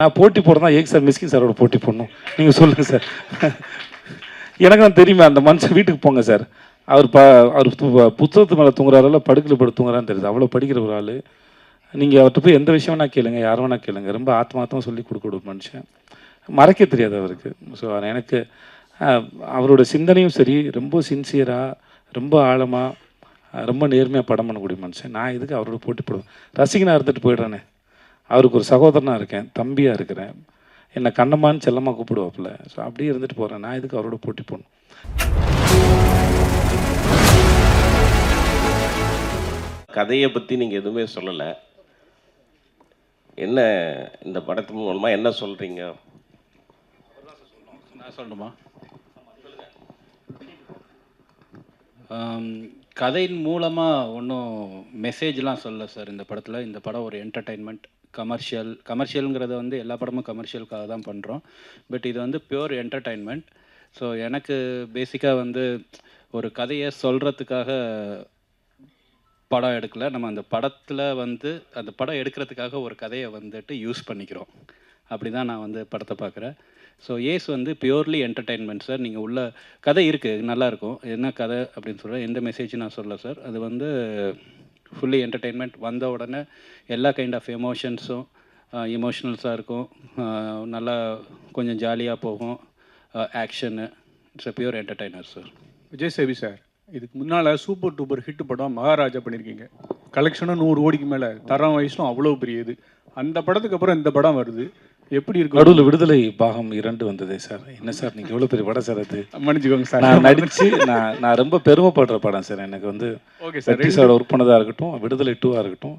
நான் போட்டி போடுறதா ஏக் சார் மிஸ்கின் சாரோட போட்டி போடணும். நீங்கள் சொல்லுங்கள் சார். எனக்கு தான் தெரியுமே, அந்த மனுஷன் வீட்டுக்கு போங்க சார். அவர் புத்தகத்து மேலே தூங்குறாரில்ல, படுக்கையில் படுத்து தூங்குறான்னு தெரியுது. அவ்வளோ படிக்கிற ஒரு ஆள். நீங்கள் அவர்கிட்ட போய் எந்த விஷயம் வேணா கேளுங்க, யார் வேணா கேளுங்க. ரொம்ப ஆத்மார்த்தமாக சொல்லி கொடுக்க ஒரு மனுஷன். மறைக்க தெரியாது அவருக்கு. ஸோ எனக்கு அவரோட சிந்தனையும் சரி, ரொம்ப சின்சியராக, ரொம்ப ஆழமாக, ரொம்ப நேர்மையாக படம் பண்ணக்கூடிய மனுஷன். நான் இதுக்கு அவரோட போட்டி போடுவேன். ரசிகனாக இருந்துட்டு போயிடுறானே. அவருக்கு ஒரு சகோதரனாக இருக்கேன், தம்பியாக இருக்கிறேன். என்னை கண்ணம்மான்னு செல்லமாக கூப்பிடுவாப்புல. ஸோ அப்படியே இருந்துட்டு போகிறேன். நான் இதுக்கு அவரோட போட்டி போடணும். கதையை பற்றி நீங்கள் எதுவுமே சொல்லலை. என்ன இந்த படத்தின் மூலமாக என்ன சொல்கிறீங்க? நான் சொல்லணுமா? கதையின் மூலமாக ஒன்றும் மெசேஜ்லாம் சொல்லலை சார் இந்த படத்தில். இந்த படம் ஒரு என்டர்டெயின்மெண்ட், கமர்ஷியலுங்கிறத வந்து எல்லா படமும் கமர்ஷியலுக்காக தான் பண்ணுறோம். பட் இது வந்து பியூர் என்டர்டெயின்மெண்ட். ஸோ எனக்கு பேசிக்காக வந்து ஒரு கதையை சொல்கிறதுக்காக படம் எடுக்கலை. நம்ம அந்த படத்தில் வந்து அந்த படம் எடுக்கிறதுக்காக ஒரு கதையை வந்துட்டு யூஸ் பண்ணிக்கிறோம். அப்படி தான் நான் வந்து படத்தை பார்க்குறேன். ஸோ ஏஸ் வந்து பியூர்லி என்டர்டெயின்மெண்ட் சார். நீங்கள் உள்ள கதை இருக்குது, நல்லாயிருக்கும். என்ன கதை அப்படின்னு சொல்கிறேன், எந்த மெசேஜ் நான் சொல்லலை சார். அது வந்து ஃபுல்லி என்டர்டெயின்மெண்ட். வந்த உடனே எல்லா கைண்ட் ஆஃப் எமோஷன்ஸும் எமோஷ்னல்ஸாக இருக்கும். நல்லா கொஞ்சம் ஜாலியாக போகும். Action. It's a pure entertainer sir. Vijay சேவி சார், இதுக்கு முன்னால் சூப்பர் டூப்பர் ஹிட் படம் மகாராஜா பண்ணியிருக்கீங்க. கலெக்ஷனும் 100 கோடிக்கு மேலே, தரம் வயசும் அவ்வளோ பெரிய இது. அந்த படத்துக்கு அப்புறம் இந்த படம் வருது, எப்படி இருக்கு? நடுவில் விடுதலை பாகம் 2 வந்ததே சார். என்ன சார் நீங்கள் எவ்வளோ பெரிய படம் சார் அது? மன்னிச்சுக்கோங்க சார். நான் நடித்து நான் ரொம்ப பெருமைப்படுற படம் சார். எனக்கு வந்து ஓகே சார், வெற்றி சாரோட ஒர்க் பண்ணதாக இருக்கட்டும், விடுதலை 2ஆக இருக்கட்டும்,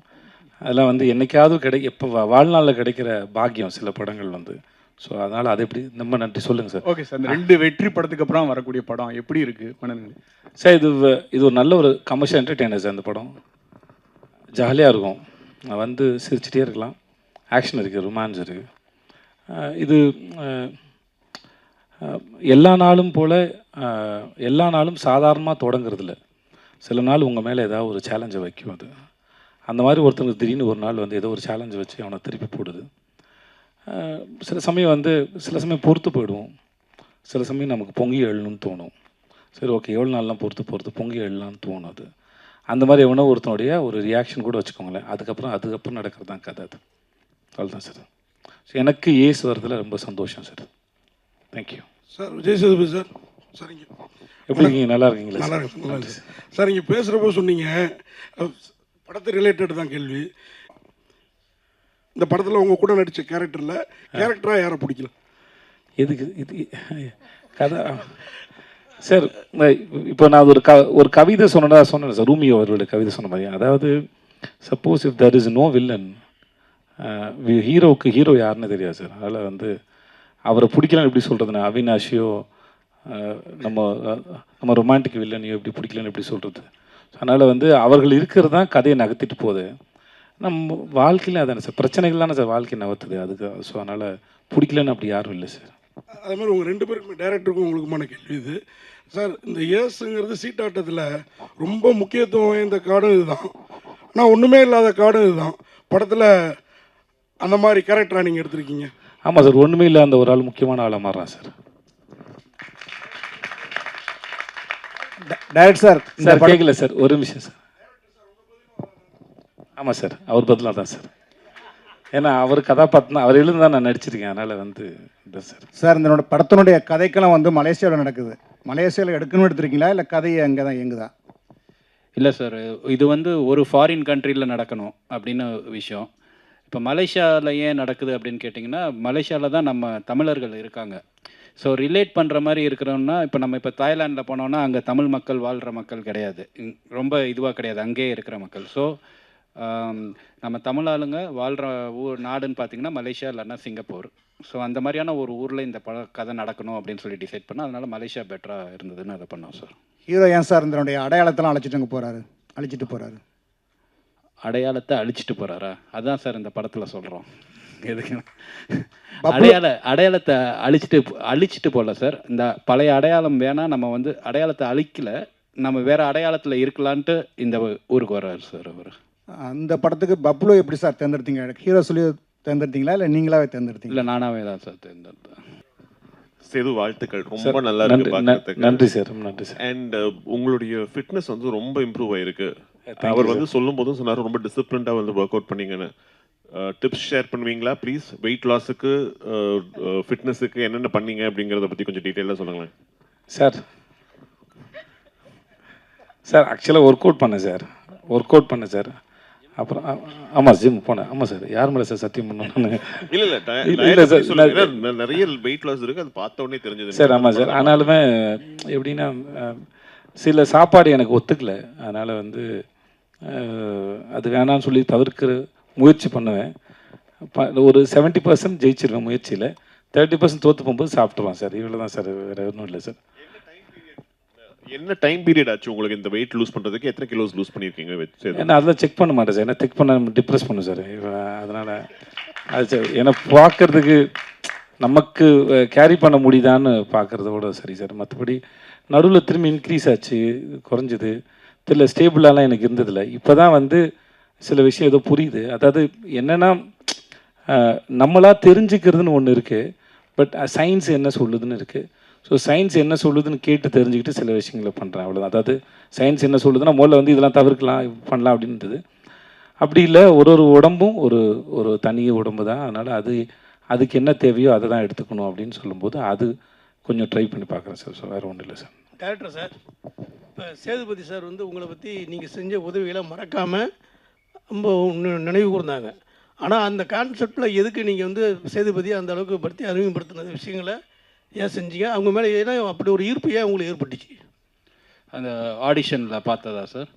அதெல்லாம் வந்து என்னைக்காவது இப்போ வாழ்நாளில் கிடைக்கிற பாக்கியம் சில படங்கள் வந்து. ஸோ அதனால் அது எப்படி ரொம்ப நன்றி சொல்லுங்கள் சார். ஓகே சார், இந்த 2 வெற்றி படத்துக்கு அப்புறம் வரக்கூடிய படம் எப்படி இருக்குது மனநிலை? சார் இது ஒரு நல்ல ஒரு கமர்ஷியல் என்டர்டெய்னர் சார். இந்த படம் ஜாலியாக இருக்கும், வந்து சிரிச்சிட்டே இருக்கலாம். ஆக்ஷன் இருக்குது, ரொமான்ஸ் இருக்குது. இது எல்லா நாளும் போல் எல்லா நாளும் சாதாரணமாக தொடங்குறதில்ல. சில நாள் உங்கள் மேலே ஏதாவது ஒரு சேலஞ்சை வைக்கும். அது அந்த மாதிரி ஒருத்தருக்கு திடீர்னு ஒரு நாள் வந்து ஏதோ ஒரு சேலஞ்சை வச்சு அவனை திருப்பி போடுது. சில சமயம் பொறுத்து போயிடுவோம். சில சமயம் நமக்கு பொங்கி எழணும்னு தோணும். சரி ஓகே, எவ்வளோ நாள்லாம் பொறுத்து பொங்கி எழலாம்னு தோணும். அது அந்த மாதிரி எவனோ ஒருத்தனுடைய ஒரு ரியாக்ஷன் கூட வச்சுக்கோங்களேன். அதுக்கப்புறம் நடக்கிறது தான் கதை. அது அவ்வளோதான் சார். ஸோ எனக்கு ஏஸ் வரதில் ரொம்ப சந்தோஷம் sir. Thank you sir. Vijay Sethupathi sir. சரிங்க, எப்படி இருக்கீங்க? நல்லா இருக்கீங்களா? நல்லா இருக்கு, நல்லா இருக்கு சார். இங்கே பேசுகிறப்போ சொன்னீங்க படத்தை ரிலேட்டட் தான் கேள்வி. இந்த படத்தில் உங்கள் கூட நடித்த கேரக்டராக யாரை பிடிக்கல? எதுக்கு இது கதை சார்? இப்போ நான் ஒரு கவிதை சொன்னேன் சார். ரூமியோ அவர்களோட கவிதை சொன்ன மாதிரி, அதாவது suppose if there is no villain, ஹீரோவுக்கு ஹீரோ யாருன்னு தெரியாது சார். அதனால் வந்து அவரை பிடிக்கலன்னு எப்படி சொல்கிறதுண்ணா? அவினாஷியோ நம்ம ரொமான்டிக் வில்லனையோ எப்படி பிடிக்கலன்னு எப்படி சொல்கிறது? அதனால் வந்து அவர்கள் இருக்கிறது தான் கதையை நகர்த்திட்டு போகுது. நம்ம வாழ்க்கையில் அதானே சார், பிரச்சனைகள் தானே சார் வாழ்க்கை நகர்த்துது. அதுக்கு ஸோ அதனால் பிடிக்கலன்னு அப்படி யாரும் இல்லை சார். அதே மாதிரி உங்கள் 2 பேருக்குமே டேரக்டருக்கும் உங்களுக்குமான கேள்வி இது சார். இந்த ஏஸுங்கிறது சீட்டாட்டத்தில் ரொம்ப முக்கியத்துவம் வாய்ந்த காடும் இதுதான், ஆனால் ஒன்றுமே இல்லாத காடும் இதுதான். படத்தில் அந்த மாதிரி கேரக்டராக நீங்கள் எடுத்திருக்கீங்க. ஆமாம் சார், ஒன்றுமே இல்லை, அந்த ஒரு ஆள் முக்கியமான ஆளாக மாறுறான் சார். டைரக்ட் சார் சார் கேட்கல சார், ஒரு நிமிஷம் சார். ஆமாம் சார், அவர் பதிலாக தான் சார். ஏன்னா அவர் கதாபாத்திரம் அவர் எழுந்து தான் நான் நடிச்சிருக்கேன். அதனால் வந்து இல்லை சார். சார், இந்த படத்தினுடைய கதைக்கெல்லாம் வந்து மலேசியாவில் நடக்குது. மலேசியாவில் எடுக்கணும்னு எடுத்துருக்கீங்களா, இல்லை கதையை அங்கே தான் எங்குதா? இல்லை சார், இது வந்து ஒரு ஃபாரின் கண்ட்ரியில் நடக்கணும் அப்படின்னு விஷயம். இப்போ மலேசியாவில் ஏன் நடக்குது அப்படின்னு கேட்டிங்கன்னா, மலேசியாவில் தான் நம்ம தமிழர்கள் இருக்காங்க. ஸோ ரிலேட் பண்ணுற மாதிரி இருக்கிறோம்னா, இப்போ தாய்லாண்டில் போனோன்னா அங்கே தமிழ் மக்கள் வாழ்கிற மக்கள் கிடையாது, ரொம்ப இதுவாக கிடையாது, அங்கேயே இருக்கிற மக்கள். ஸோ நம்ம தமிழ் ஆளுங்க வாழ்கிற நாடுன்னு பார்த்திங்கன்னா மலேசியா இல்லைன்னா சிங்கப்பூர். ஸோ அந்த மாதிரியான ஒரு ஊரில் இந்த கதை நடக்கணும் அப்படின்னு சொல்லி டிசைட் பண்ணோம். அதனால் மலேசியா பெட்டராக இருந்ததுன்னு அதை பண்ணோம் சார். ஹீரோ ஏன் சார் இதனுடைய அடையாளத்தெல்லாம் அழைச்சிட்டு போகிறாரு? அடையாளத்தை அழிச்சிட்டு போகிறாரா? அதுதான் சார் இந்த படத்தில் சொல்கிறோம். எதுக்கு அடையாளத்தை அழிச்சிட்டு போகல சார். இந்த பழைய அடையாளம் வேணால், நம்ம வந்து அடையாளத்தை அழிக்கலை, நம்ம வேறு அடையாளத்தில் இருக்கலான்ட்டு இந்த ஊருக்கு வர்றாரு சார் அவர். அந்த படத்துக்கு பப்ளு எப்படி சார் தேர்ந்தெடுத்தீங்க? ஹீரோ சொல்லி தேர்ந்தெடுத்தீங்களா இல்லை நீங்களாவே தேர்ந்தெடுத்தீங்களா? இல்லை நானாகவே தான் சார் தேர்ந்தெடுத்தேன். சேது, வாழ்த்துக்கள். ரொம்ப சார், நல்லா இருக்கு நன்றி பார்க்கறதுக்கு. நன்றி சார், நன்றி சார். அண்ட் உங்களுடைய ஃபிட்னஸ் வந்து ரொம்ப இம்ப்ரூவ் ஆயிருக்கு. Thank you, our sir. வந்து சொல்லும் போதும் சொன்னார் ரொம்ப டிசிப்ளின்டா வந்து ஒர்க் அவுட் பண்ணீங்கன்னு. டிப்ஸ் ஷேர் பண்ணுவீங்களா ப்ளீஸ்? வெயிட் லாஸுக்கு ஃபிட்னஸுக்கு என்னென்ன பண்ணீங்க அப்படிங்கிறத பற்றி கொஞ்சம் டீட்டெயிலாக சொல்லுங்களேன். சார் சார் ஆக்சுவலாக ஒர்க் அவுட் பண்ணேன் சார். அப்புறம் ஆமாம் ஜிம் போனேன். ஆமாம் சார், யார் மேலே சார் சத்தியம் பண்ணணும்? இல்ல இல்ல இல்லை சார், நிறைய வெயிட் லாஸ் இருக்கு, அது பார்த்த உடனே தெரிஞ்சது சார். ஆமாம் சார், ஆனாலுமே எப்படின்னா சில சாப்பாடு எனக்கு ஒத்துக்கல. அதனால் வந்து அது வேணான்னு சொல்லி தவிர்க்கிற முயற்சி பண்ணுவேன். ஒரு 70% ஜெயிச்சிருவேன் முயற்சியில், 30% தோற்று போகும்போது சாப்பிட்ருவேன் சார். இவ்வளோ தான் சார், வேறு ஒன்றும் இல்லை சார். என்ன டைம் பீரியட் ஆச்சு உங்களுக்கு இந்த வெயிட் லூஸ் பண்றதுக்கு? எத்தனை கிலோஸ் லூஸ் பண்ணியிருக்கீங்க? ஏன்னா அதெல்லாம் செக் பண்ண மாட்டேன் சார். ஏன்னா செக் பண்ண டிப்ரெஸ் பண்ணும் சார். அதனால் அது சார், ஏன்னா பார்க்குறதுக்கு நமக்கு கேரி பண்ண முடியுதான்னு பார்க்குறதோட சரி சார். மற்றபடி நடுவில் திரும்பி இன்க்ரீஸ் ஆச்சு, குறைஞ்சிது தெரியல, ஸ்டேபிளாலாம் எனக்கு இருந்ததில்லை. இப்போ தான் வந்து சில விஷயம் ஏதோ புரியுது. அதாவது என்னென்னா நம்மளாக தெரிஞ்சுக்கிறதுன்னு ஒன்று இருக்குது, பட் சயின்ஸ் என்ன சொல்லுதுன்னு இருக்குது. ஸோ சயின்ஸ் என்ன சொல்லுதுன்னு கேட்டு தெரிஞ்சுக்கிட்டு சில விஷயங்களை பண்ணுறேன், அவ்வளோதான். அதாவது சயின்ஸ் என்ன சொல்லுதுன்னா முதல்ல வந்து இதெல்லாம் தவிர்க்கலாம், பண்ணலாம் அப்படின்றது. அப்படி இல்லை, ஒரு உடம்பும் ஒரு தனி உடம்பு தான். அதனால் அதுக்கு என்ன தேவையோ அதை தான் எடுத்துக்கணும் அப்படின்னு சொல்லும்போது அது கொஞ்சம் ட்ரை பண்ணி பார்க்குறேன் சார். ஸோ வேறு ஒன்றும் இல்லை சார். டேரக்டர் சார், இப்போ சேதுபதி சார் வந்து உங்களை பற்றி நீங்கள் செஞ்ச உதவிகளை மறக்காமல் ரொம்ப நினைவு கூர்ந்தாங்க. ஆனால் அந்த கான்செப்டில் எதுக்கு நீங்கள் வந்து சேதுபதியை அந்த அளவுக்கு படுத்தி அறிமுகப்படுத்தின விஷயங்களை ஏன் செஞ்சீங்க? அவங்க மேலே ஏன்னா அப்படி ஒரு ஈர்ப்பு ஏன் உங்களுக்கு ஏற்பட்டுச்சு? அந்த ஆடிஷனில் பார்த்ததா சார்?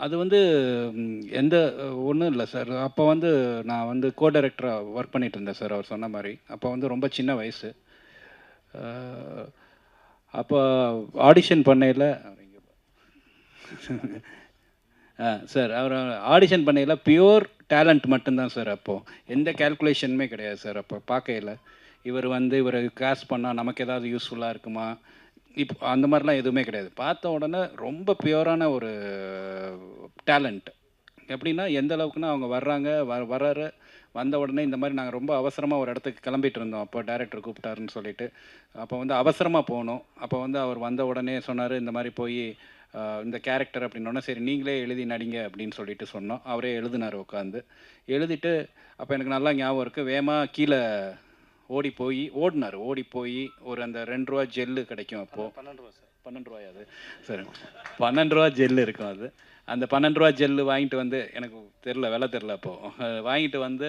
அது வந்து எந்த ஒன்றும் இல்லை சார். அப்போ வந்து நான் வந்து கோ டைரக்டராக ஒர்க் பண்ணிகிட்டு இருந்தேன் சார், அவர் சொன்ன மாதிரி. அப்போ வந்து ரொம்ப சின்ன வயசு. அப்போ ஆடிஷன் பண்ணையில் சார், அவர் ஆடிஷன் பண்ணையில் பியூர் டேலண்ட் மட்டும்தான் சார். அப்போது எந்த கேல்குலேஷனுமே கிடையாது சார். அப்போ பார்க்கையில் இவரை காஸ்ட் பண்ணால் நமக்கு ஏதாவது யூஸ்ஃபுல்லாக இருக்குமா, இப்போ அந்த மாதிரிலாம் எதுவுமே கிடையாது. பார்த்த உடனே ரொம்ப பியூரான ஒரு டேலண்ட். எப்படின்னா எந்த அளவுக்குன்னா அவங்க வர்றாரு, வந்த உடனே இந்த மாதிரி நாங்கள் ரொம்ப அவசரமாக ஒரு இடத்துக்கு கிளம்பிட்டு இருந்தோம். அப்போ டைரக்டர் கூப்பிட்டாருன்னு சொல்லிட்டு அப்போ வந்து அவசரமாக போனோம். அப்போ வந்து அவர் வந்த உடனே சொன்னார், இந்த மாதிரி போய் இந்த கேரக்டர் அப்படின்னோடனே சரி நீங்களே எழுதி நடிங்க அப்படின்னு சொல்லிட்டு சொன்னோம். அவரே எழுதினார் உட்காந்து. எழுதிட்டு அப்போ எனக்கு நல்லா ஞாபகம் இருக்குது, வேகமாக கீழே ஓடி போய் ஒரு அந்த 2 ரூபா ஜெல்லு கிடைக்கும். அப்போது 12 ரூபாயா அது? சரி, 12 ரூபா ஜெல்லு இருக்கும். அது அந்த 12 ரூபா ஜெல்லு வாங்கிட்டு வந்து, எனக்கு விலை தெரில அப்போது, வாங்கிட்டு வந்து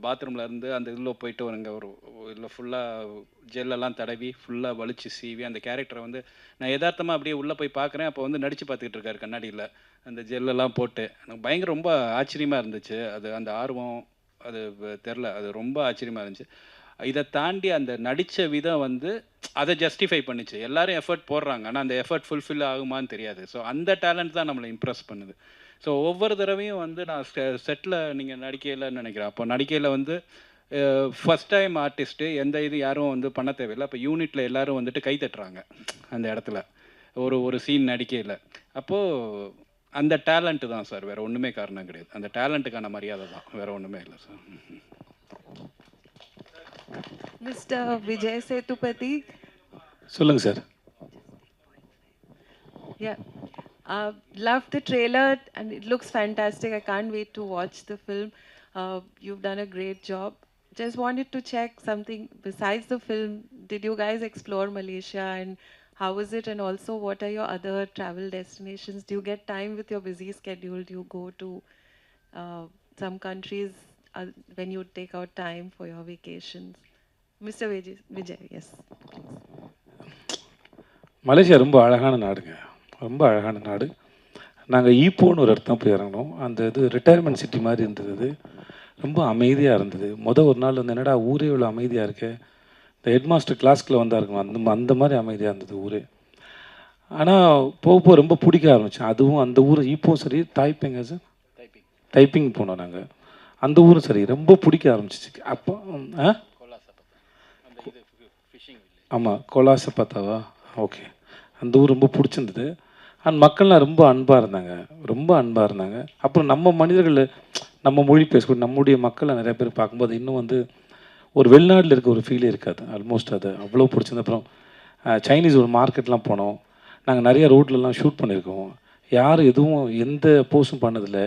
பாத்ரூமில் இருந்து அந்த இதில் போயிட்டு ஒரு இதில் ஃபுல்லாக ஜெல்லெல்லாம் தடவி ஃபுல்லாக வலிச்சு சீவி அந்த கேரக்டரை வந்து நான் யதார்த்தமாக அப்படியே உள்ளே போய் பார்க்குறேன். அப்போ வந்து நடித்து பார்த்துக்கிட்டு இருக்காரு கண்ணாடியில், அந்த ஜெல்லெல்லாம் போட்டு. எனக்கு பயங்கர ரொம்ப ஆச்சரியமாக இருந்துச்சு. அது அந்த ஆர்வம் அது தெரில, அது ரொம்ப ஆச்சரியமாக இருந்துச்சு. இதை தாண்டி அந்த நடித்த விதம் வந்து அதை ஜஸ்டிஃபை பண்ணிச்சு. எல்லோரும் எஃபர்ட் போடுறாங்க, ஆனால் அந்த எஃபர்ட் ஃபுல்ஃபில் ஆகுமான்னு தெரியாது. ஸோ அந்த டேலண்ட் தான் நம்மளை இம்ப்ரெஸ் பண்ணுது. ஸோ ஒவ்வொரு தடவையும் வந்து நான் செட்டில் நீங்கள் நடிக்கையில்னு நினைக்கிறேன். அப்போ நடிக்கையில் வந்து ஃபஸ்ட் டைம் ஆர்டிஸ்ட்டு எந்த யாரும் வந்து பண்ண தேவையில்லை. அப்போ யூனிட்டில் எல்லோரும் வந்துட்டு கை தட்டுறாங்க அந்த இடத்துல ஒரு சீன் நடிக்கையில். அப்போது அந்த டேலண்ட்டு தான் சார், வேறு ஒன்றுமே காரணம் கிடையாது. அந்த டேலண்ட்டுக்கான மரியாதை தான், வேறு ஒன்றுமே இல்லை சார். Mr. Vijay Sethupathi. சொல்லுங்கள் sir. Yeah. Loved the trailer and it looks fantastic. I can't wait to watch the film. You've done a great job. Just wanted to check something besides the film. Did you guys explore Malaysia and how was it? And also, what are your other travel destinations? Do you get time with your busy schedule? Do you go to some countries when you take out time for your vacations? Mr. Vijay, yes. Malaysia ரொம்ப அழகான நாடுங்க, ரொம்ப அழகான நாடு. நாங்கள் ஈப்போன்னு ஒரு இடத்துல போய் இறங்கினோம். அந்த இது ரிட்டையர்மெண்ட் சிட்டி மாதிரி இருந்தது. ரொம்ப அமைதியாக இருந்தது. ஒரு நாள் வந்து என்னடா ஊரே இவ்வளோ அமைதியாக இருக்கு, இந்த ஹெட் மாஸ்டர் கிளாஸ்க்குள்ள வந்தா இருக்கணும், அந்த மாதிரி அமைதியாக இருந்தது ஊரே. ஆனால் போக ரொம்ப பிடிக்க ஆரம்பித்தேன். அதுவும் அந்த ஊர் ஈப்போவும் சரி, தாய்பேங்க சார், டைப்பிங் போனோம் நாங்கள். அந்த ஊரும் சரி ரொம்ப பிடிக்க ஆரம்பிச்சிச்சு. அப்போ ஆமாம், கொலாசப்பாத்தாவா, ஓகே, அந்த ஊர் ரொம்ப பிடிச்சிருந்தது. அண்ட் மக்கள்லாம் ரொம்ப அன்பாக இருந்தாங்க, ரொம்ப அன்பாக இருந்தாங்க. அப்புறம் நம்ம மனிதர்கள், நம்ம மொழி பேசக்கூடிய நம்முடைய மக்களை நிறைய பேர் பார்க்கும்போது இன்னும் வந்து ஒரு வெளிநாட்டில் இருக்க ஒரு ஃபீலே இருக்காது. ஆல்மோஸ்ட் அது அவ்வளோ பிடிச்சிருந்து. அப்புறம் சைனீஸ் ஒரு மார்க்கெட்லாம் போனோம். நாங்கள் நிறைய ரோட்லலாம் ஷூட் பண்ணியிருக்கோம். யாரும் எதுவும் எந்த போஸ்டும் பண்ணதில்ல,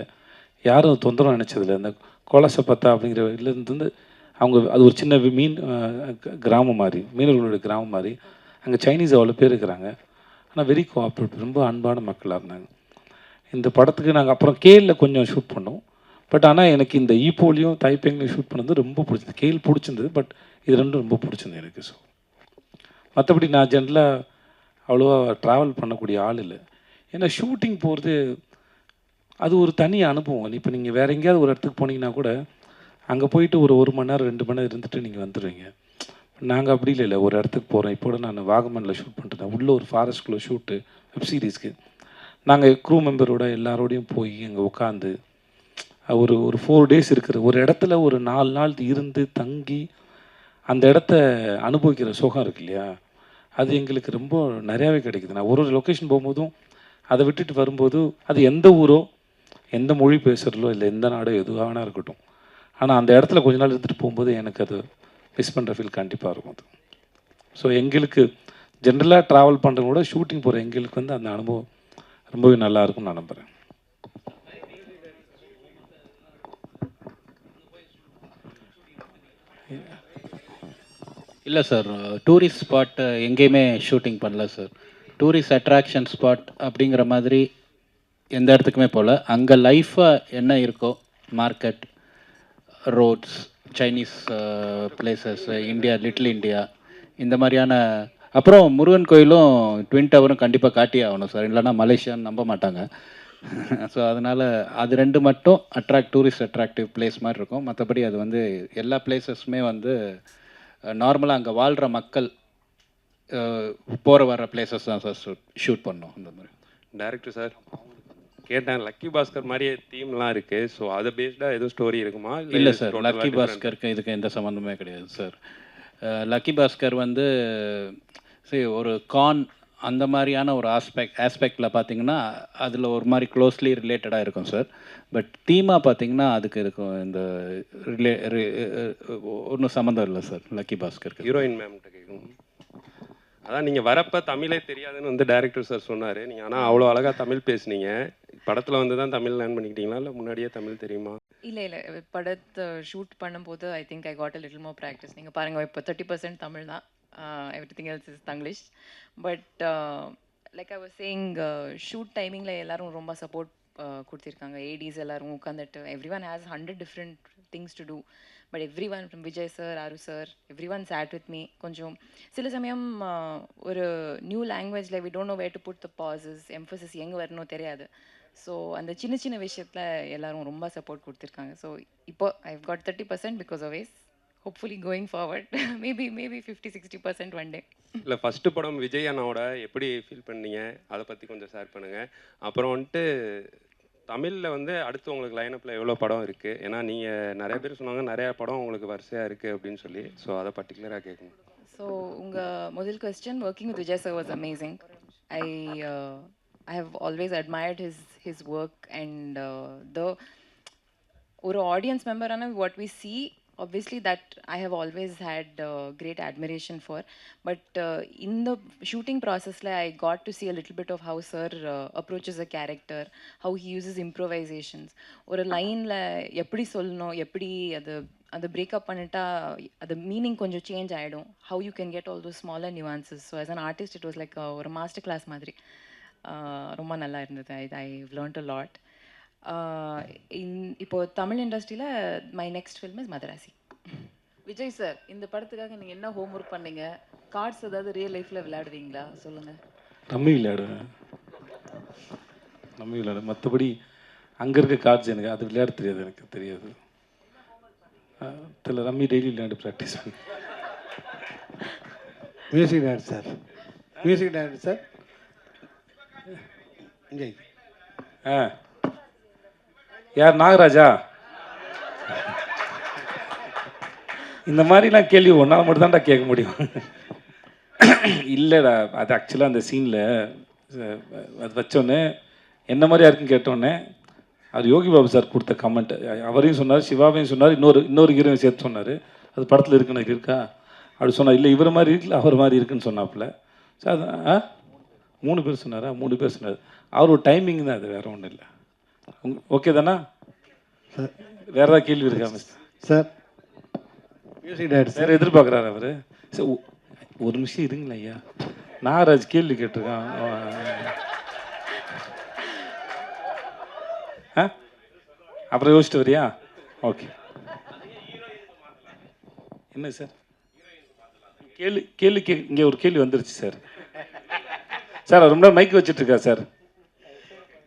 யாரும் தொந்தரவு நினச்சதில்ல. இந்த கோலசப்பத்தா அப்படிங்கிற இதுலேருந்து அவங்க அது ஒரு சின்ன மீன் கிராமம் மாதிரி, மீனவர்களுடைய கிராமம் மாதிரி. அங்கே சைனீஸ் அவ்வளோ பேர் இருக்கிறாங்க. ஆனால் வெரி கோஆப்ரேட்டிவ், ரொம்ப அன்பான மக்களாக இருந்தாங்க. இந்த படத்துக்கு நாங்கள் அப்புறம் கேலில் கொஞ்சம் ஷூட் பண்ணோம். பட் ஆனால் எனக்கு இந்த ஈப்போலையும் தைப்பேங்லையும் ஷூட் பண்ணது ரொம்ப பிடிச்சது. கேல் பிடிச்சிருந்தது, பட் இது ரெண்டும் ரொம்ப பிடிச்சிருந்தது எனக்கு. ஸோ மற்றபடி நான் ஜென்ரலாக அவ்வளோவா ட்ராவல் பண்ணக்கூடிய ஆள் இல்லை. ஏன்னா ஷூட்டிங் போகிறது அது ஒரு தனி அனுபவம். இப்போ நீங்கள் வேறு எங்கேயாவது ஒரு இடத்துக்கு போனீங்கன்னா கூட அங்கே போயிட்டு ஒரு மணி நேரம் 2 மணி நேரம் இருந்துட்டு நீங்கள் வந்துடுவீங்க. நாங்கள் அப்படி இல்லை, ஒரு இடத்துக்கு போகிறோம். இப்போ கூட நான் வாகமனில் ஷூட் பண்ணிட்டு உள்ள ஒரு ஃபாரஸ்ட்குள்ளே ஷூட்டு வெப் சீரிஸ்க்கு. நாங்கள் க்ரூ மெம்பரோட எல்லாரோடையும் போய் அங்கே உட்காந்து ஒரு 4 டேஸ் இருக்கிற ஒரு இடத்துல ஒரு 4 நாள் இருந்து தங்கி அந்த இடத்த அனுபவிக்கிற சுகம் இருக்கு இல்லையா, அது எங்களுக்கு ரொம்ப நிறையாவே கிடைக்குது. நான் ஒரு லொக்கேஷன் போகும்போதும் அதை விட்டுட்டு வரும்போது அது எந்த ஊரோ எந்த மொழி பேசுகிறதோ இல்லை எந்த நாடோ எதுவாக வேணா இருக்கட்டும், ஆனால் அந்த இடத்துல கொஞ்ச நாள் இருந்துட்டு போகும்போது எனக்கு அது மிஸ் பண்ணுற ஃபீல் கண்டிப்பாக இருக்கும் அது. ஸோ எங்களுக்கு ஜென்ரலாக ட்ராவல் பண்ணுறத விட ஷூட்டிங் போகிற எங்களுக்கு வந்து அந்த அனுபவம் ரொம்பவே நல்லா இருக்கும்னு நான் நம்புகிறேன். இல்லை சார், டூரிஸ்ட் ஸ்பாட் எங்கேயுமே ஷூட்டிங் பண்ணல சார். டூரிஸ்ட் அட்ராக்ஷன் ஸ்பாட் அப்படிங்கிற மாதிரி எந்த இடத்துக்குமே போகல. அங்கே லைஃபாக என்ன இருக்கோ, market, roads, Chinese places, India, little India, இந்த மாதிரியான. அப்புறம் முருகன் கோயிலும் ட்வின் டவரும் கண்டிப்பாக காட்டியே ஆகணும் சார், இல்லைன்னா மலேசியான்னு நம்ப மாட்டாங்க. ஸோ அதனால் அது 2 மட்டும் டூரிஸ்ட் அட்ராக்டிவ் பிளேஸ் மாதிரி இருக்கும். மற்றபடி அது வந்து எல்லா பிளேசஸுமே வந்து நார்மலாக அங்கே வாழ்கிற மக்கள் போகிற வர்ற பிளேசஸ் தான் சார் ஷூட் பண்ணோம். அந்த மாதிரி டைரக்டர் சார் கேட்டேன், லக்கி பாஸ்கர் மாதிரியே தீம்லாம் இருக்குது, ஸோ அதை பேஸ்டாக எதுவும் ஸ்டோரி இருக்குமா? இல்லை சார், லக்கி பாஸ்கருக்கு இதுக்கு எந்த சம்மந்தமே கிடையாது சார். லக்கி பாஸ்கர் வந்து சரி ஒரு அந்த மாதிரியான ஒரு ஆஸ்பெக்டில் பார்த்தீங்கன்னா அதில் ஒரு மாதிரி க்ளோஸ்லி ரிலேட்டடாக இருக்கும் சார். பட் தீமாக பார்த்தீங்கன்னா அதுக்கு இருக்கும் இந்த ஒன்றும் சம்மந்தம் இல்லை சார் லக்கி பாஸ்கருக்கு. ஹீரோயின் மேம்கிட்ட கேட்கணும். அதான் நீங்கள் வரப்போ தமிழே தெரியாதுன்னு வந்து டைரக்டர் சார் சொன்னார். நீங்கள் ஆனால் அவ்வளோ அழகாக தமிழ் பேசுனீங்க. படத்தில் வந்து தான் தமிழ் லேர்ன் பண்ணிக்கிட்டீங்களா இல்லை முன்னாடியே தமிழ் தெரியுமா? இல்லை படத்தை ஷூட் பண்ணும்போது I think I got a little more practice. நீங்கள் பாருங்கள், இப்போ 30% தமிழ் தான், everything else is Tanglish. But like I was saying, shoot டைமிங்கில் எல்லோரும் ரொம்ப சப்போர்ட் கொடுத்துருக்காங்க. ஏடிஸ் எல்லோரும் உட்காந்துட்டு everyone has 100 different things to do. But everyone from Vijay sir, ஆரு sir, everyone sat with me. கொஞ்சம் சில சமயம் ஒரு நியூ லாங்குவேஜில் we don't know where to put the bosses, Mphasis எங்கே வரணும் தெரியாது. ஸோ அந்த சின்ன சின்ன விஷயத்தில் எல்லோரும் ரொம்ப சப்போர்ட் கொடுத்துருக்காங்க. ஸோ இப்போ I've got 30% because of ways. Hopefully going forward maybe 50-60% one day. இல்லை ஃபஸ்ட்டு படம் விஜய் அண்ணாவோட எப்படி ஃபீல் பண்ணீங்க, அதை பற்றி கொஞ்சம் ஷேர் பண்ணுங்கள். அப்புறம் வந்துட்டு தமிழில் வந்து அடுத்து உங்களுக்கு லைனப்பில் எவ்வளோ படம் இருக்குது? ஏன்னா நீங்கள் நிறைய பேர் சொன்னாங்க நிறையா படம் உங்களுக்கு வரிசையாக இருக்குது அப்படின்னு சொல்லி. ஸோ அதை பர்டிகுலராக கேட்கணும். ஸோ உங்கள் முதல் question, working with Vijay sir was amazing. I have always admired his work and the ஒரு audience member ana what we see, obviously that I have always had great admiration for. But in the shooting process I got to see a little bit of how sir approaches a character, how he uses improvisations. ஒரு லைனில் எப்படி சொல்லணும், எப்படி அதை breakup பண்ணிட்டா அது meaning கொஞ்சம் change ஆகிடும். how you can get all those smaller nuances. So as an artist it was like ஒரு மாஸ்டர் கிளாஸ் மாதிரி. ரொம்ப நல்லா இருந்தது. ஐ லேர்ன்ட் அ லாட். இப்போ தமிழ் இண்டஸ்ட்ரியில் my next film is Madrasi. Vijay sir, இந்த படத்துக்காக நீங்கள் என்ன ஹோம் ஒர்க் பண்ணீங்க? கார்ட்ஸ் ஏதாவது ரியல் லைஃப்பில் விளையாடுவீங்களா சொல்லுங்கள். ரம்மி விளையாடுவேன். மற்றபடி அங்கே இருக்க கார்ட்ஸ் எனக்கு அது விளையாட தெரியாது, எனக்கு தெரியாது. தெரியல, ரம்மி டெய்லி விளையாண்டு ப்ராக்டிஸ் பண்ணி. மியூசிக் டைரக்டர் சார் யார்? நாகராஜா? இந்த மாதிரிலாம் கேள்வி ஒன்றால் மட்டும் தான்டா கேட்க முடியும். இல்லைடா, அது ஆக்சுவலாக அந்த சீனில் அது வச்சோடனே என்ன மாதிரியா இருக்குன்னு கேட்டோடனே அது யோகி பாபு சார் கொடுத்த கமெண்ட். அவரையும் சொன்னார், சிவாவையும் சொன்னார், இன்னொரு ஹீரோவையும் சேர்த்து சொன்னார். அது படத்தில் இருக்குன்னு இருக்கா அப்படி சொன்னார். இல்லை இவர் மாதிரி இருக்குல்ல அவர் மாதிரி இருக்குன்னு சொன்னாப்புல. சார் அது 3 பேர் சொன்னாரா? 3 பேர் சொன்னார். அவரோட டைமிங் தான் அது, வேறு ஒன்றும் இல்லை. ஓகே தானா? சார் வேறு ஏதாவது கேள்வி இருக்கா மிஸ்டர்? சார் மியூசிக் டைரக்டர் வேறு எதிர்பார்க்குறாரு அவர். சார் ஒரு நிமிஷம் இருங்களேன் ஐயா, நாகராஜ் கேள்வி கேட்டிருக்கான். அப்புறம் யோசிச்சுட்டு வரியா? ஓகே. என்ன சார் கேள்வி இங்கே ஒரு கேள்வி வந்துருச்சு சார். சார் ரொம்ப நேரம் மைக் வச்சுட்டு இருக்கா sir.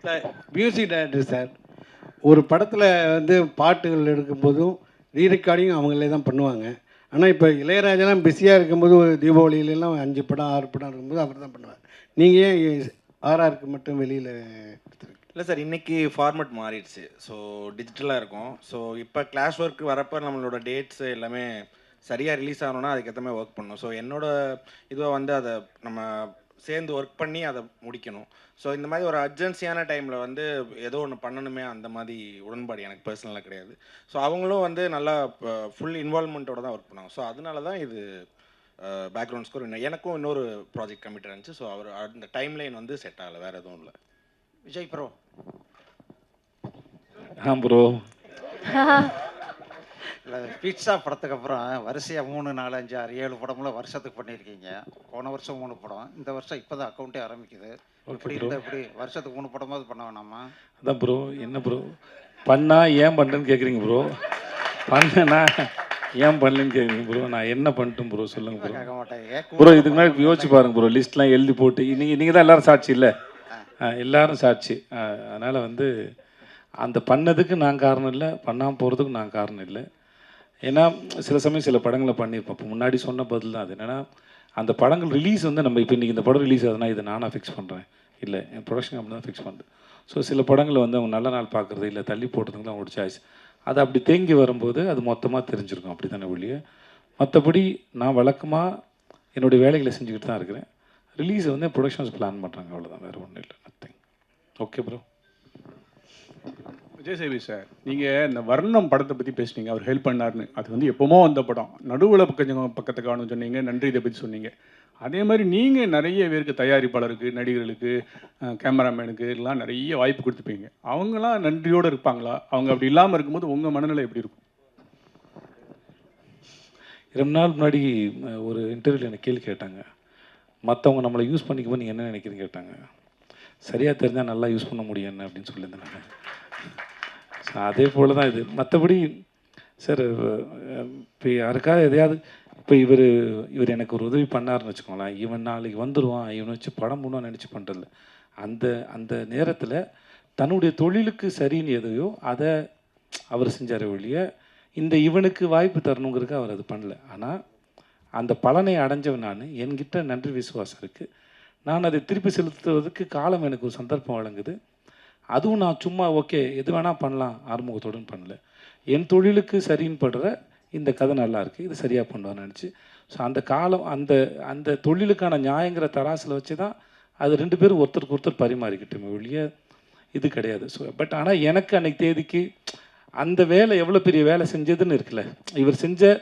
Sir music director sir, ஒரு படத்தில் வந்து பாட்டுகள் எடுக்கும்போதும் ரீரெக்கார்டிங் அவங்களே தான் பண்ணுவாங்க. ஆனால் இப்போ இளையராஜாலாம் பிஸியாக இருக்கும்போது ஒரு தீபாவளியிலலாம் 5 படம் 6 படம் இருக்கும்போது அவர் தான் பண்ணுவார். நீங்கள் ஏன் ஆர்ஆருக்கு மட்டும் வெளியில் கொடுத்துருக்கீங்க? இல்லை சார், இன்றைக்கி ஃபார்மேட் மாறிடுச்சு. ஸோ டிஜிட்டலாக இருக்கும். ஸோ இப்போ கிளாஸ் ஒர்க் வரப்போ நம்மளோட டேட்ஸு எல்லாமே சரியாக ரிலீஸ் ஆகணும்னா அதுக்கேற்ற மாதிரி ஒர்க் பண்ணணும். ஸோ என்னோட இதுவாக வந்து அதை நம்ம சேர்ந்து ஒர்க் பண்ணி அதை முடிக்கணும். ஸோ இந்த மாதிரி ஒரு அர்ஜென்சியான டைமில் வந்து ஏதோ ஒன்று பண்ணணுமே, அந்த மாதிரி உடன்பாடு எனக்கு பர்சனலாக கிடையாது. ஸோ அவங்களும் வந்து நல்லா ஃபுல் இன்வால்மெண்ட்டோட தான் ஒர்க் பண்ணாங்க. ஸோ அதனால தான் இது பேக்ரவுண்ட் ஸ்கோர். எனக்கும் இன்னொரு ப்ராஜெக்ட் கமிட் இருந்துச்சு. ஸோ அவர் அந்த டைம் லைன் வந்து செட் ஆகலை, வேறு எதுவும் இல்லை. விஜய் ப்ரோ. ப்ரோ இல்லை, பீட்சா படத்துக்கு அப்புறம் வரிசையாக 3, 4, 5, 6, 7 படம்லாம் வருஷத்துக்கு பண்ணியிருக்கீங்க. போன வருஷம் 3 படம், இந்த வருஷம் இப்போ தான் அக்கௌண்ட்டே ஆரம்பிக்குது. இப்படி இருந்தால் எப்படி வருஷத்துக்கு 3 படமாவது பண்ண வேணாமா? அதான் ப்ரோ, என்ன ப்ரோ பண்ணால் ஏன் பண்ணுறேன்னு கேட்குறீங்க ப்ரோ. பண்ணனா ஏன் பண்ணலன்னு கேட்குறீங்க ப்ரோ. நான் என்ன பண்ணிட்டேன் ப்ரோ சொல்லுங்கள் ப்ரோ. கேட்க மாட்டேங்க ப்ரோ இதுக்கு முன்னாடி யோசிச்சு பாருங்க ப்ரோ, லிஸ்ட்லாம் எழுதி போட்டு நீங்கள் தான் எல்லோரும் சாட்சி இல்லை, எல்லோரும் சாட்சி. அதனால் வந்து அந்த பண்ணதுக்கு நான் காரணம் இல்லை, பண்ணாமல் போகிறதுக்கு நான் காரணம் இல்லை. ஏன்னா சில சமயம் சில படங்களை பண்ணியிருப்போம். இப்போ முன்னாடி சொன்ன பதில் தான் அது. என்னென்னா அந்த படங்கள் ரிலீஸ் வந்து நம்ம இப்போ இன்றைக்கி இந்த படம் ரிலீஸ் ஆகுதுன்னா இதை நானாக ஃபிக்ஸ் பண்ணுறேன், இல்லை என் ப்ரொடக்ஷன் கம்பெனி தான் ஃபிக்ஸ் பண்ணுறது. ஸோ சில படங்களை வந்து அவங்க நல்ல நாள் பார்க்குறது இல்லை தள்ளி போடுறதுக்குலாம் அவங்களோட சாய்ஸ். அது அப்படி தேங்கி வரும்போது அது மொத்தமாக தெரிஞ்சிருக்கும், அப்படி தானே ஒழிய. மற்றபடி நான் வழக்கமாக என்னுடைய வேலைகளை செஞ்சுக்கிட்டு தான் இருக்கிறேன். ரிலீஸை வந்து ப்ரொடக்ஷன்ஸ் பிளான் பண்ணுறாங்க, அவ்வளோதான், வேறு ஒன்றும் இல்லை. நத்திங். Okay bro. விஜய் சேவி சார், நீங்கள் இந்த வர்ணம் படத்தை பற்றி பேசுனீங்க, அவர் ஹெல்ப் பண்ணார்னு. அது வந்து எப்போமோ வந்த படம், நடுவில் கொஞ்சம் பக்கத்தை காணும் சொன்னீங்க, நன்றி இதை பற்றி சொன்னீங்க. அதே மாதிரி நீங்கள் நிறைய பேருக்கு, தயாரிப்பாளருக்கு, நடிகர்களுக்கு, கேமராமேனுக்கு எல்லாம் நிறைய வாய்ப்பு கொடுத்துப்பீங்க. அவங்களாம் நன்றியோடு இருப்பாங்களா? அவங்க அப்படி இல்லாமல் இருக்கும்போது உங்கள் மனநிலை எப்படி இருக்கும்? ரொம்ப நாள் முன்னாடி ஒரு இன்டர்வியூவில் எனக்கு கேள்வி கேட்டாங்க, மற்றவங்க நம்மளை யூஸ் பண்ணிக்கும்போது நீங்கள் என்ன நினைக்கிறீங்க கேட்டாங்க. சரியாக தெரிஞ்சால் நல்லா யூஸ் பண்ண முடியும் என்ன அப்படின்னு சொல்லியிருந்தேன் நான். ஸோ அதே போல் தான் இது. மற்றபடி சார் இப்போ யாருக்காவது எதையாவது இப்போ இவர் எனக்கு ஒரு உதவி பண்ணாருன்னு வச்சுக்கோங்களேன், இவன் நாளைக்கு வந்துடுவான், இவனை வச்சு படம் பண்ணுவான்னு நினச்சி பண்ணுறதில்ல. அந்த நேரத்தில் தன்னுடைய தொழிலுக்கு சரின்னு எதையோ அதை அவர் செஞ்சார் ஒழிய இவனுக்கு வாய்ப்பு தரணுங்கிறதுக்கு அவர் அது பண்ணல. ஆனால் அந்த பலனை அடைஞ்சவன் நான், என்கிட்ட நன்றி விசுவாசம் இருக்குது. நான் அதை திருப்பி செலுத்துவதற்கு காலம் எனக்கு ஒரு சந்தர்ப்பம் வழங்குது. அதுவும் நான் சும்மா ஓகே எது வேணால் பண்ணலாம் ஆறுமுகத்தோடுன்னு பண்ணல. என் தொழிலுக்கு சரின்னு படுற இந்த கதை நல்லா இருக்குது, இது சரியாக பண்ணுவான்னு நினச்சி. ஸோ அந்த காலம் அந்த தொழிலுக்கான நியாயங்கிற தராசில் வச்சு தான் அது 2 பேரும் ஒருத்தருக்கு ஒருத்தர் பரிமாறிக்கிட்டோமே ஒழிய இது கிடையாது. ஸோ பட் ஆனால் எனக்கு அன்றைக்கி தேதிக்கு அந்த வேலை எவ்வளோ பெரிய வேலை செஞ்சதுன்னு இருக்குல்ல இவர் செஞ்ச.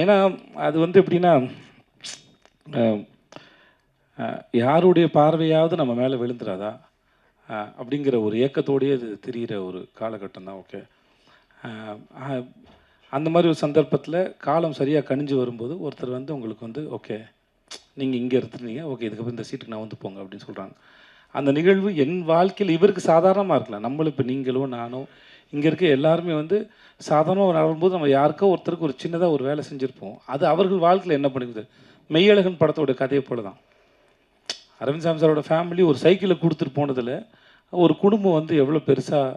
ஏன்னா அது வந்து எப்படின்னா யாருடைய பார்வையாவது நம்ம மேலே விழுந்துடாதா அப்படிங்கிற ஒரு ஏக்கத்தோடையே அது தெரிகிற ஒரு காலகட்டம் தான். ஓகே, அந்த மாதிரி ஒரு சந்தர்ப்பத்தில் காலம் சரியாக கணிஞ்சு வரும்போது ஒருத்தர் வந்து உங்களுக்கு வந்து ஓகே நீங்கள் இங்கே இருந்துருந்தீங்க, ஓகே இதுக்கப்புறம் இந்த சீட்டுக்கு நான் வந்து போங்க அப்படின்னு சொல்கிறாங்க. அந்த நிகழ்வு என் வாழ்க்கையில் இவருக்கு சாதாரணமாக இருக்கலாம். நம்மளும் இப்போ நீங்களோ நானோ இங்கே இருக்க எல்லாருமே வந்து சாதாரணமாக நடக்கும்போது நம்ம யாருக்கோ ஒருத்தருக்கு ஒரு சின்னதாக ஒரு வேலை செஞ்சுருப்போம். அது அவர்கள் வாழ்க்கையில் என்ன பண்ணுது. மெய்யழகன் படத்தோட கதையை போல தான் அரவிந்த் சாமி சாரோட ஃபேமிலி ஒரு சைக்கிளை கொடுத்துட்டு போனதில் ஒரு குடும்பம் வந்து எவ்வளோ பெருசாக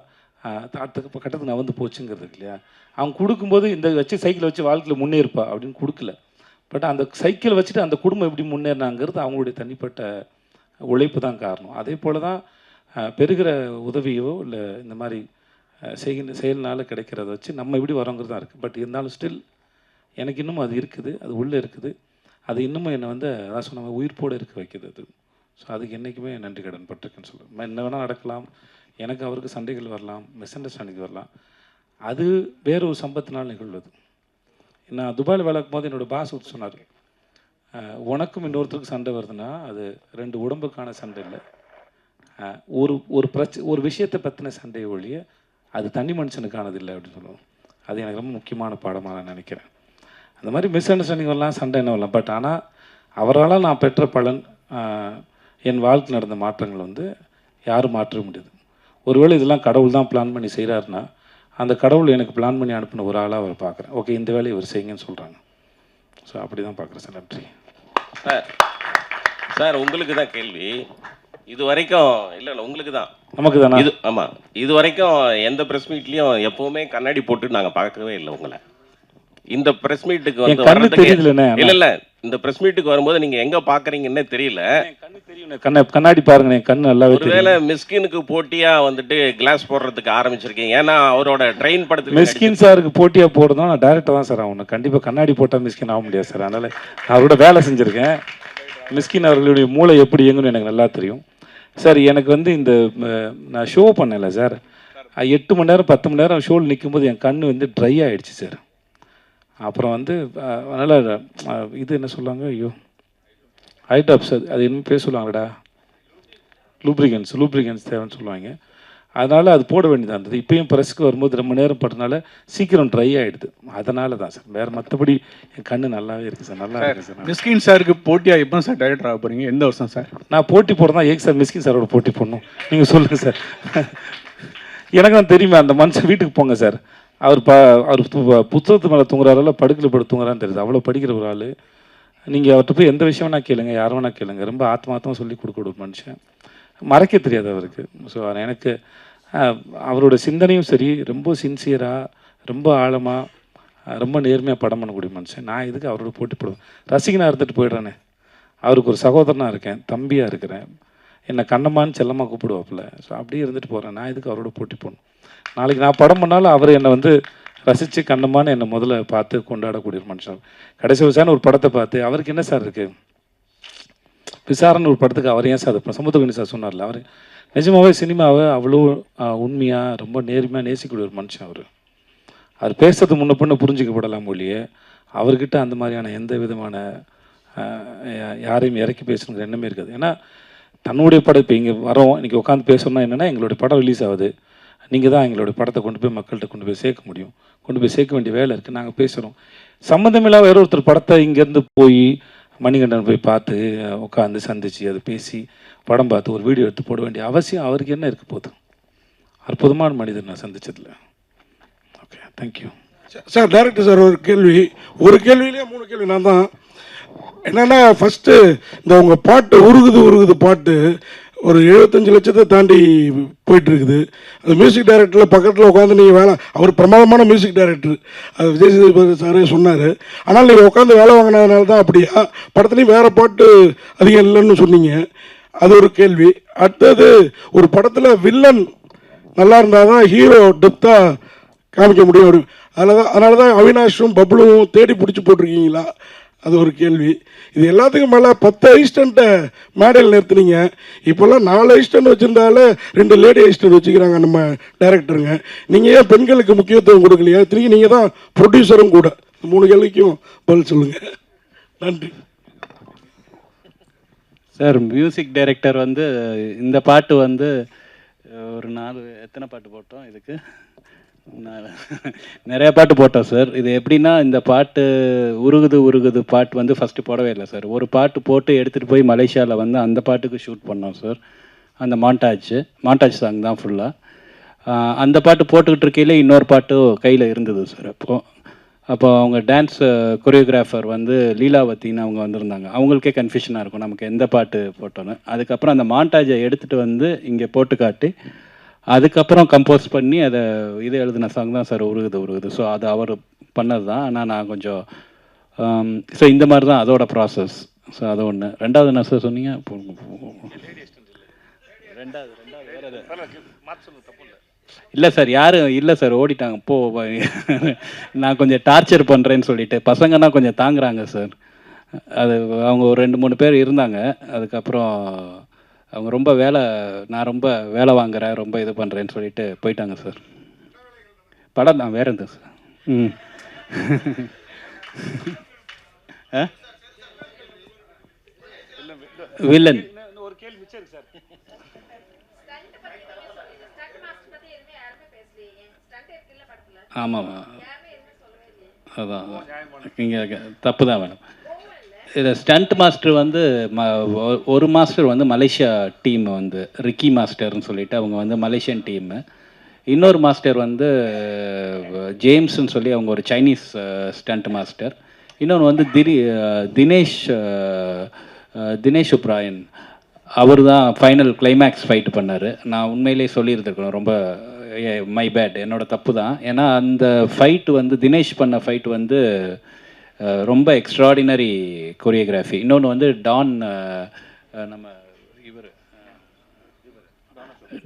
கட்டத்துக்கு நான் வந்து போச்சுங்கிறது இல்லையா. அவங்க கொடுக்கும்போது இந்த வச்சு சைக்கிளை வச்சு வாழ்க்கையில் முன்னேறுப்பா அப்படின்னு கொடுக்கல. பட் அந்த சைக்கிளை வச்சுட்டு அந்த குடும்பம் எப்படி முன்னேறினாங்கிறது அவங்களுடைய தனிப்பட்ட உழைப்பு தான் காரணம். அதே போல் தான் பெறுகிற உதவியோ இல்லை இந்த மாதிரி செயல்னால கிடைக்கிறத வச்சு நம்ம எப்படி வரோங்கிறது தான் இருக்குது. பட் இருந்தாலும் ஸ்டில் எனக்கு இன்னமும் அது இருக்குது, அது உள்ளே இருக்குது. அது இன்னமும் என்னை வந்து அதான் சொன்ன உயிர்ப்போடு இருக்க வைக்கிது. அது ஸோ அதுக்கு என்றைக்குமே நன்றி கடன் பட்டிருக்குன்னு சொல்லுவேன். என்ன வேணால் நடக்கலாம், எனக்கு அவருக்கு சண்டைகள் வரலாம், மிஸ் அண்டர்ஸ்டாண்டிங் வரலாம், அது வேற ஒரு சம்பத்தினால் நிகழ்வது. நான் துபாயில் வேலை போது என்னோடய பாஸ் சொன்னார், உனக்கும் இன்னொருத்தருக்கு சண்டை வருதுன்னா அது 2 உடம்புக்கான சண்டை இல்லை, ஒரு விஷயத்தை பற்றின சண்டையை ஒழிய அது தனி மனுஷனுக்கானது இல்லை அப்படின்னு சொல்லுவோம். அது எனக்கு ரொம்ப முக்கியமான பாடமாக நான் நினைக்கிறேன். அந்த மாதிரி மிஸ் அண்டர்ஸ்டாண்டிங் வரலாம், சண்டை என்ன வரலாம், பட் ஆனால் அவரால் நான் பெற்ற பலன், என் வாழ்க்கையில் நடந்த மாற்றங்கள் வந்து யாரும் மாற்ற முடியாது. ஒருவேளை இதெல்லாம் கடவுள் தான் பிளான் பண்ணி செய்கிறாருன்னா அந்த கடவுள் எனக்கு பிளான் பண்ணி அனுப்பின ஒரு ஆளாக அவரை பார்க்குறேன். ஓகே, இந்த வேலையை இவர் செய்யுங்கன்னு சொல்கிறாங்க. ஸோ அப்படி தான் பார்க்குறேன் சார். நன்றி சார். உங்களுக்கு தான் கேள்வி. இது வரைக்கும் இல்லை உங்களுக்கு தான், நமக்கு தானே இது? ஆமாம், இது வரைக்கும் எந்த ப்ரெஸ் மீட்லேயும் எப்போவுமே கண்ணாடி போட்டு நாங்கள் பார்க்கவே இல்லை உங்களை. இந்த ப்ரெஸ் மீட்டுக்கு வந்து வர்றதுக்கு இல்லை, இந்த ப்ரெஸ் மீட்டுக்கு வரும்போது நீங்கள் எங்கே பார்க்குறீங்கன்னே தெரியல. கண்ணாடி பாருங்க, என் கண்ணு நல்லா. ஒருவேளை மிஸ்கினுக்கு போட்டியாக வந்துட்டு கிளாஸ் போடுறதுக்கு ஆரம்பிச்சிருக்கீங்க. ஏன்னா அவரோட ட்ரெயின் படத்துக்கு மிஸ்கின் சாருக்கு போட்டியாக போடுறதும் நான் டேரக்டாக தான் சார் ஆகணும். கண்டிப்பாக கண்ணாடி போட்டால் மிஸ்கின் ஆக முடியாது சார். அதனால் நான் அவரோட வேலை செஞ்சுருக்கேன். மிஸ்கின் அவர்களுடைய மூளை எப்படி இயங்குன்னு எனக்கு நல்லா தெரியும் சார். எனக்கு வந்து இந்த நான் ஷோ பண்ணல சார், 8 மணி நேரம் 10 மணி நேரம் ஷோவில் நிற்கும்போது என் கண் வந்து ட்ரை ஆகிடுச்சு சார். அப்புறம் வந்து அதனால் இது என்ன சொல்லுவாங்க, ஐயோ ஐடாப்ஸ், அது என்ன பேர் சொல்லுவாங்கடா, லூப்ரிகன்ஸ் தேவைன்னு சொல்லுவாங்க. அதனால் அது போட வேண்டியதாக இருந்தது. இப்போயும் ப்ரெஸ்க்கு வரும்போது ரொம்ப நேரம் பட்டனால சீக்கிரம் ட்ரை ஆகிடுது. அதனால தான் சார், வேறு மற்றபடி என் கண்ணு நல்லாவே இருக்குது சார். நல்லா இருக்குது சார். மிஸ்கின் சாருக்கு போட்டியாக எப்போ சார் டைரக்டர் ஆக போகிறீங்க? எந்த வருஷம் சார்? நான் போட்டி போடுறதா ஏன் சார் மிஸ்கின் சாரோட போட்டி போடணும்? நீங்கள் சொல்லுங்கள் சார். எனக்கு தான் தெரியுமே, அந்த மனுஷன் வீட்டுக்கு போங்க சார். அவர் புத்தகத்து மேலே தூங்குறாருல, படுக்கையில் படுத்து தூங்குறான்னு தெரியுது. அவ்வளோ படிக்கிற ஒரு ஆள். நீங்கள் அவர்கிட்ட போய் எந்த விஷயம் வேணால் கேளுங்க, யார் வேணால் கேளுங்க. ரொம்ப ஆத்மார்த்தமாக சொல்லி கொடுக்க ஒரு மனுஷன், மறைக்க தெரியாது அவருக்கு. ஸோ எனக்கு அவரோட சிந்தனையும் சரி, ரொம்ப சின்சியராக, ரொம்ப ஆழமாக, ரொம்ப நேர்மையாக படம் பண்ணக்கூடிய மனுஷன். நான் இதுக்கு அவரோட போட்டி போடுவேன். ரசிகனாக இருந்துட்டு போயிடுறானே, அவருக்கு ஒரு சகோதரனாக இருக்கேன், தம்பியாக இருக்கிறேன், என்னை கண்ணம்மான்னு செல்லமாக கூப்பிடுவாப்புல. ஸோ அப்படியே இருந்துட்டு போகிறேன். நான் இதுக்கு அவரோட போட்டி போடணும். நாளைக்கு நான் படம் பண்ணாலும் அவர் என்னை வந்து ரசித்து கண்ணம்மான்னு என்னை முதல்ல பார்த்து கொண்டாடக்கூடிய ஒரு மனுஷன். கடைசி வச்சான ஒரு படத்தை பார்த்து அவருக்கு என்ன சார் இருக்குது, விசாரணை ஒரு படத்துக்கு அவர் ஏன் சார் சமுத்திரகனி சார் சொன்னார்ல, அவர் நிஜமாகவே சினிமாவை அவ்வளோ உண்மையாக ரொம்ப நேர்மையாக நேசிக்கூடிய ஒரு மனுஷன். அவர் பேசுறது முன்ன பொண்ணு புரிஞ்சிக்கப்படலாம் ஒழிய அவர்கிட்ட அந்த மாதிரியான எந்த விதமான யாரையும் இறக்கி பேசணுங்கிற எண்ணமே இருக்காது. ஏன்னா தன்னுடைய படம் இப்போ இங்கே வரோம், இன்றைக்கி உட்காந்து பேசணும்னா என்னென்னா, எங்களுடைய படம் ரிலீஸ் ஆகுது, நீங்கள் தான் எங்களுடைய படத்தை கொண்டு போய் மக்கள்கிட்ட கொண்டு போய் சேர்க்க முடியும், கொண்டு போய் சேர்க்க வேண்டிய வேலை இருக்குது. நாங்கள் பேசுகிறோம். சம்மந்தமில்லாத வேற ஒருத்தர் படத்தை இங்கேருந்து போய் மணிகண்டன் போய் பார்த்து உட்காந்து சந்தித்து அதை பேசி படம் பார்த்து ஒரு வீடியோ எடுத்து போட வேண்டிய அவசியம் அவருக்கு என்ன இருக்க போகுது? அற்புதமான மனிதர் நான் சந்திச்சதில்ல. Okay, thank you sir. Director sir, ஒரு கேள்வியிலே 3 கேள்வி நான் தான். என்னென்னா, ஃபஸ்ட்டு இந்த உங்கள் பாட்டு உருகுது பாட்டு ஒரு 75 லட்சத்தை தாண்டி போயிட்டுருக்குது. அந்த மியூசிக் டைரக்டரில் பக்கத்தில் உட்காந்து நீங்கள் வேலை, அவர் பிரமாதமான மியூசிக் டைரக்டர், அது விஜய் சேதுபதி சாரே சொன்னார். ஆனால் நீங்கள் உட்காந்து வேலை வாங்கினதுனால தான் அப்படியா? படத்துலேயும் வேறு பாட்டு அதிகம் இல்லைன்னு சொன்னீங்க, அது ஒரு கேள்வி. அடுத்தது, ஒரு படத்தில் வில்லன் நல்லா இருந்தால் தான் ஹீரோ டெப்த்தாக காமிக்க முடியும். அதனால தான் அவினாஷும் பப்ளுவும் தேடி பிடிச்சி போட்டிருக்கீங்களா? அது ஒரு கேள்வி. இது எல்லாத்துக்கும் மேலே 10 அசிஸ்டண்ட்டை மேடையில் நிறுத்துனீங்க. இப்போல்லாம் 4 அசிஸ்டன்ட் வச்சுருந்தாலே 2 லேடி அசிஸ்டன்ட் வச்சுக்கிறாங்க நம்ம டைரக்டருங்க. நீங்கள் ஏன் பெண்களுக்கு முக்கியத்துவம் கொடுக்கலையா? திரும்பி நீங்கள் தான் ப்ரொடியூசரும் கூட. 3 கேள்விக்கும் பதில் சொல்லுங்கள். நன்றி சார். மியூசிக் டைரக்டர் வந்து இந்த பாட்டு வந்து ஒரு 4 எத்தனை பாட்டு போட்டோம் இதுக்கு? நிறைய பாட்டு போட்டோம் சார். இது எப்படின்னா, இந்த பாட்டு உருகுது பாட்டு வந்து ஃபஸ்ட்டு போடவே இல்லை சார். ஒரு பாட்டு போட்டு எடுத்துகிட்டு போய் மலேசியாவில் வந்து அந்த பாட்டுக்கு ஷூட் பண்ணோம் சார். அந்த மாண்டாஜ் சாங் தான் ஃபுல்லாக. அந்த பாட்டு போட்டுக்கிட்டு இருக்கையில் இன்னொரு பாட்டு கையில் இருந்தது சார். அப்போ அவங்க டான்ஸ் கொரியோகிராஃபர் வந்து லீலாவத்தின்னு அவங்க வந்திருந்தாங்க. அவங்களுக்கே கன்ஃபியூஷனாக இருக்கும் நமக்கு எந்த பாட்டு போட்டோன்னு. அதுக்கப்புறம் அந்த மாண்டாஜை எடுத்துகிட்டு வந்து இங்கே போட்டு காட்டி அதுக்கப்புறம் கம்போஸ் பண்ணி அதை இது எழுதின சாங் தான் சார் உருகுது. ஸோ அது அவர் பண்ணது தான். ஆனால் நான் கொஞ்சம் ஸோ இந்த மாதிரி தான் அதோட ப்ராசஸ். ஸோ அது ஒன்று. ரெண்டாவது என்ன சார் சொன்னீங்க? இல்லை சார், யாரும் இல்லை சார், ஓடிட்டாங்க. நான் கொஞ்சம் டார்ச்சர் பண்ணுறேன்னு சொல்லிட்டு பசங்கன்னா கொஞ்சம் தாங்குறாங்க சார். அது அவங்க ஒரு 2-3 பேர் இருந்தாங்க. அதுக்கப்புறம் அவங்க ரொம்ப நான் ரொம்ப வேலை வாங்குறேன், ரொம்ப இது பண்ணுறேன்னு சொல்லிட்டு போயிட்டாங்க சார். படம் தான், வேறு எதுவும் சார். ம் வில்லன் ஆமாம், அதான் இங்கே தப்பு தான் மேடம். இது ஸ்டண்ட் மாஸ்டர் வந்து ஒரு மாஸ்டர் வந்து மலேசியா டீம் வந்து ரிக்கி மாஸ்டர்னு சொல்லிட்டு அவங்க வந்து மலேசியன் டீமு. இன்னொரு மாஸ்டர் வந்து ஜேம்ஸ்ன்னு சொல்லி அவங்க ஒரு சைனீஸ் ஸ்டண்ட் மாஸ்டர். இன்னொன்று வந்து தினேஷ் உப்ராயன், அவர் தான் ஃபைனல் கிளைமேக்ஸ் ஃபைட் பண்ணார். நான் உண்மையிலே சொல்லியிருந்துருக்கணும், ரொம்ப மை பேட், என்னோடய தப்பு தான். ஏன்னா அந்த ஃபைட்டு வந்து தினேஷ் பண்ண ஃபைட் வந்து ரொம்ப எக்ஸ்ட்ராடினரி கொரியோகிராஃபி. இன்னொன்று வந்து நம்ம இவர்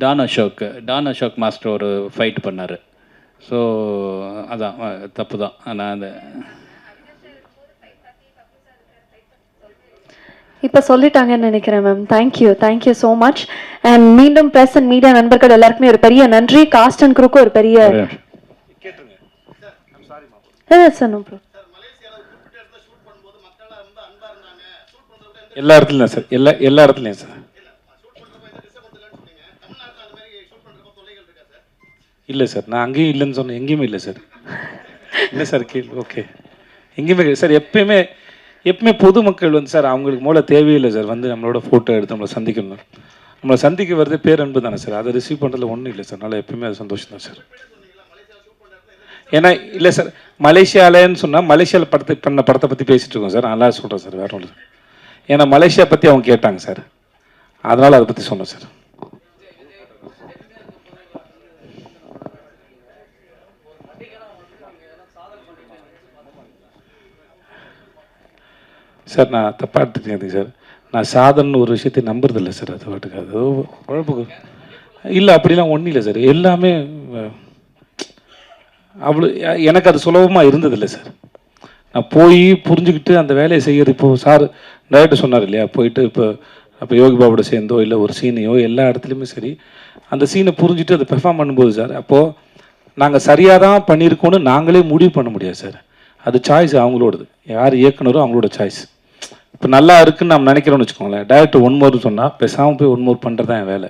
டான் அசோக் மாஸ்டர் ஒரு ஃபைட் பண்ணார். ஸோ அதான் தப்பு தான். நான் அந்த இப்போ சொல்லிட்டாங்கன்னு நினைக்கிறேன் ma'am. Thank you so much. And மீண்டும் ப்ரெஸ் அண்ட் மீடியா நண்பர்கள் எல்லாருக்குமே ஒரு பெரிய நன்றி. காஸ்ட் அண்ட் குரூக்கு ஒரு பெரிய சார். No problem. எல்லா இடத்துலையும் சார், எல்லா இடத்துலையும் சார். இல்லை சார், நான் அங்கேயும் இல்லைன்னு சொன்னேன், எங்கேயுமே இல்லை சார். இல்லை சார், கேள்வி ஓகே, எங்கேயுமே சார். எப்பவுமே பொதுமக்கள் வந்து சார் அவங்களுக்கு மூல தேவையில்லை சார், வந்து நம்மளோட ஃபோட்டோ எடுத்து நம்மளை சந்திக்கணும். நம்மளை சந்திக்க வருது பேரன்பு தானே சார், அதை ரிசீவ் பண்ணுறதுல ஒன்றும் இல்லை சார். அதனால் எப்பவுமே அது சந்தோஷம் தான் சார். ஏன்னா இல்லை சார், மலேசியாவிலன்னு சொன்னால் மலேசியாவில் படத்தை பற்றி பேசிகிட்டு இருக்கோம் சார். நல்லா சொல்கிறேன் சார், வேறு ஒன்று. ஏன்னா மலேசியா பற்றி அவங்க கேட்டாங்க சார், அதனால் அதை பற்றி சொன்னேன் சார். சார் நான் தப்பாக எடுத்துக்கிறேன் சார். நான் சாதனை ஒரு விஷயத்தை நம்புறதில்லை சார். அது வாட்டுக்கு அது குழப்புக்கு இல்லை, அப்படிலாம் ஒன்றும் இல்லை சார். எல்லாமே அவ்வளோ எனக்கு அது சுலபமாக இருந்ததில்லை சார். நான் போய் புரிஞ்சுக்கிட்டு அந்த வேலையை செய்கிறது. இப்போது சார் டைரக்டர் சொன்னார் இல்லையா, போயிட்டு இப்போ யோகி பாபோட சேர்ந்தோ இல்லை ஒரு சீனையோ எல்லா இடத்துலையுமே சரி, அந்த சீனை புரிஞ்சுட்டு அதை பெர்ஃபார்ம் பண்ணும்போது சார், அப்போது நாங்கள் சரியாக தான் பண்ணியிருக்கோன்னு நாங்களே முடிவு பண்ண முடியாது சார். அது சாய்ஸ் அவங்களோடது, யார் இயக்குனரோ அவங்களோட சாய்ஸ். இப்போ நல்லா இருக்குன்னு நம்ம நினைக்கிறோன்னு வச்சுக்கோங்களேன், டைரக்டர் 1 more சொன்னால் பேசாமல் போய் 1 more பண்ணுறது தான் என் வேலை.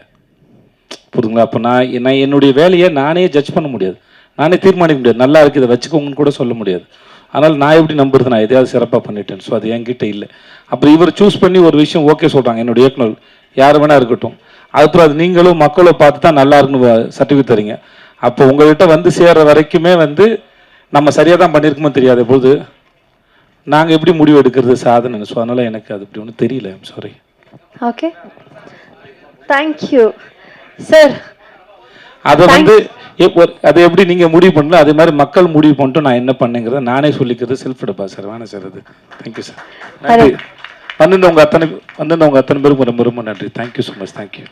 புரியுதுங்களா? அப்போ நான் என்னுடைய வேலையை நானே ஜட்ஜ் பண்ண முடியாது, நானே தீர்மானிக்க முடியாது. நல்லா இருக்குது இதை வச்சுக்கோங்கன்னு கூட சொல்ல முடியாது. அதனால் நான் எப்படி நம்புறது, நான் எதையாவது சிறப்பாக பண்ணிட்டேன். ஸோ அது என்கிட்ட இல்லை. அப்புறம் இவர் சூஸ் பண்ணி ஒரு விஷயம் ஓகே சொல்கிறாங்க, என்னுடைய இயக்குனர் யார் வேணா இருக்கட்டும். அதுக்கப்புறம் அது நீங்களும் மக்களும் பார்த்து தான் நல்லா இருக்குன்னு சர்டிஃபிகேட் தரீங்க. அப்போ உங்கள்கிட்ட வந்து சேர்ற வரைக்குமே வந்து நம்ம சரியாக தான் பண்ணியிருக்குமோ தெரியாத போது நாங்கள் எப்படி முடிவு எடுக்கிறது சாதனை. ஸோ அதனால் எனக்கு அது இப்படி ஒன்றும் தெரியல. I'm sorry. Okay, thank you sir. அதை வந்து அதை எப்படி நீங்கள் முடிவு பண்ணல, அதே மாதிரி மக்கள் முடிவு பண்ணிட்டு நான் என்ன பண்ணேங்கிறத நானே சொல்லிக்கிறது செல்ஃப் டப்பா சார். வேணாம் சார் அது. Thank you sir. நன்றி. வந்திருந்தவங்க அத்தனை பேருக்கும் ரொம்ப ரொம்ப நன்றி. Thank you so much. தேங்க்யூ.